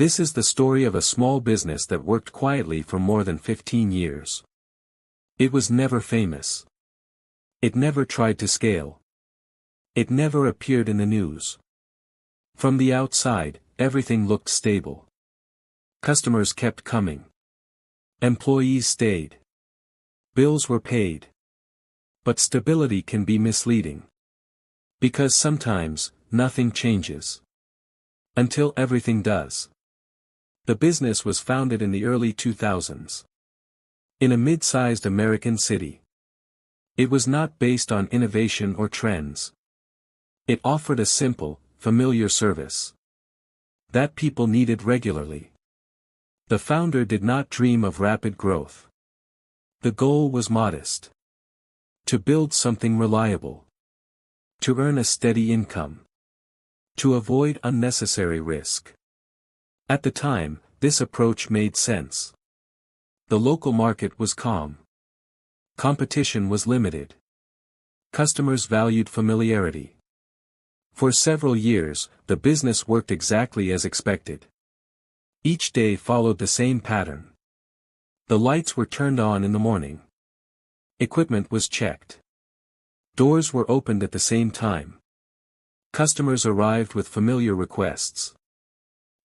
This is the story of a small business that worked quietly for more than 15 years. It was never famous. It never tried to scale. It never appeared in the news. From the outside, everything looked stable. Customers kept coming. Employees stayed. Bills were paid. But stability can be misleading. Because sometimes, nothing changes. Until everything does. The business was founded in the early 2000s. In a mid-sized American city. It was not based on innovation or trends. It offered a simple, familiar service that people needed regularly. The founder did not dream of rapid growth. The goal was modest. To build something reliable. To earn a steady income. To avoid unnecessary risk. At the time, this approach made sense. The local market was calm. Competition was limited. Customers valued familiarity. For several years, the business worked exactly as expected. Each day followed the same pattern. The lights were turned on in the morning. Equipment was checked. Doors were opened at the same time. Customers arrived with familiar requests.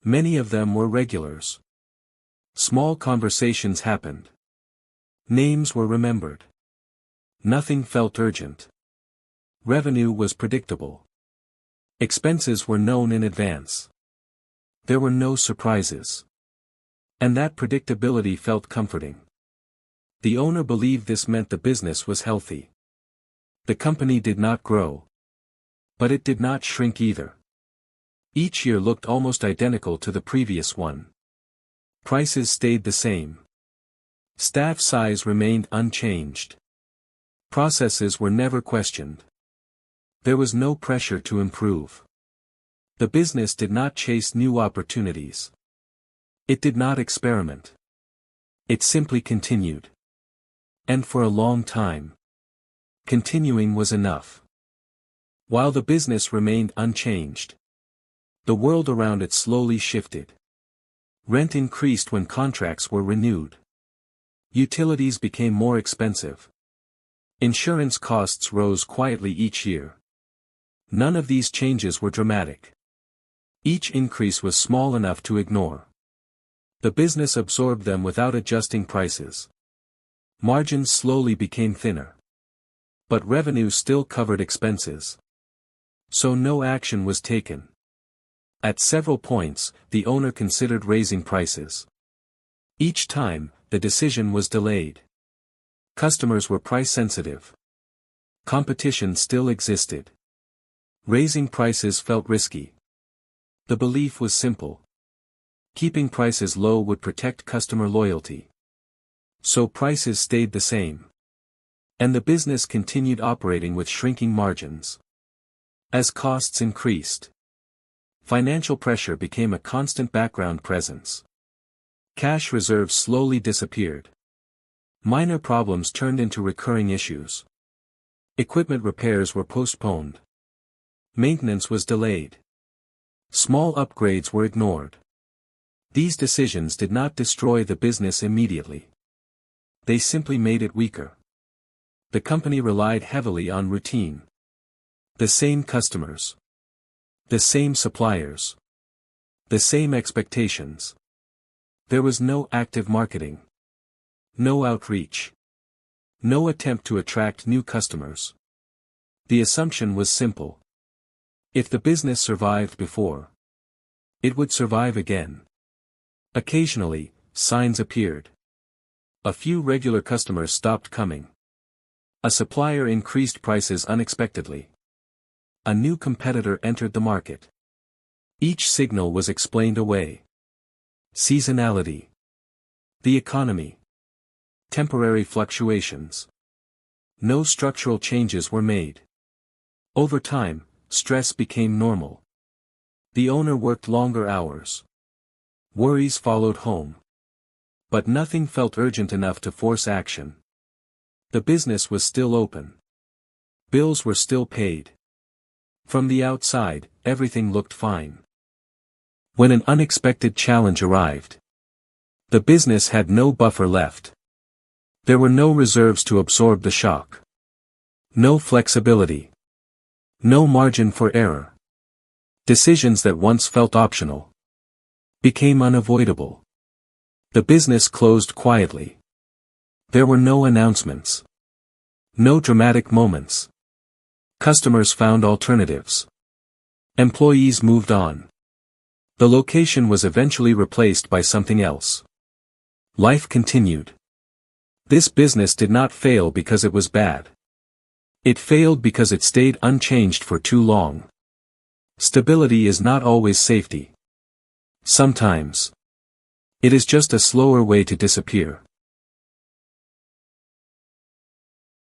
Many of them were regulars. Small conversations happened. Names were remembered. Nothing felt urgent. Revenue was predictable. Expenses were known in advance. There were no surprises. And that predictability felt comforting. The owner believed this meant the business was healthy. The company did not grow. But it did not shrink either. Each year looked almost identical to the previous one. Prices stayed the same. Staff size remained unchanged. Processes were never questioned. There was no pressure to improve. The business did not chase new opportunities. It did not experiment. It simply continued. And for a long time. Continuing was enough. While the business remained unchanged. The world around it slowly shifted. Rent increased when contracts were renewed. Utilities became more expensive. Insurance costs rose quietly each year. None of these changes were dramatic. Each increase was small enough to ignore. The business absorbed them without adjusting prices. Margins slowly became thinner. But revenue still covered expenses. So no action was taken. At several points, the owner considered raising prices. Each time, the decision was delayed. Customers were price sensitive. Competition still existed. Raising prices felt risky. The belief was simple. Keeping prices low would protect customer loyalty. So prices stayed the same. And the business continued operating with shrinking margins. As costs increased, financial pressure became a constant background presence. Cash reserves slowly disappeared. Minor problems turned into recurring issues. Equipment repairs were postponed. Maintenance was delayed. Small upgrades were ignored. These decisions did not destroy the business immediately. They simply made it weaker. The company relied heavily on routine. The same customers. The same suppliers. The same expectations. There was no active marketing. No outreach. No attempt to attract new customers. The assumption was simple. If the business survived before, it would survive again. Occasionally, signs appeared. A few regular customers stopped coming. A supplier increased prices unexpectedly. A new competitor entered the market. Each signal was explained away. Seasonality. The economy. Temporary fluctuations. No structural changes were made. Over time, stress became normal. The owner worked longer hours. Worries followed home. But nothing felt urgent enough to force action. The business was still open. Bills were still paid. From the outside, everything looked fine. When an unexpected challenge arrived, the business had no buffer left. There were no reserves to absorb the shock. No flexibility. No margin for error. Decisions that once felt optional became unavoidable. The business closed quietly. There were no announcements. No dramatic moments. Customers found alternatives. Employees moved on. The location was eventually replaced by something else. Life continued. This business did not fail because it was bad. It failed because it stayed unchanged for too long. Stability is not always safety. Sometimes it is just a slower way to disappear.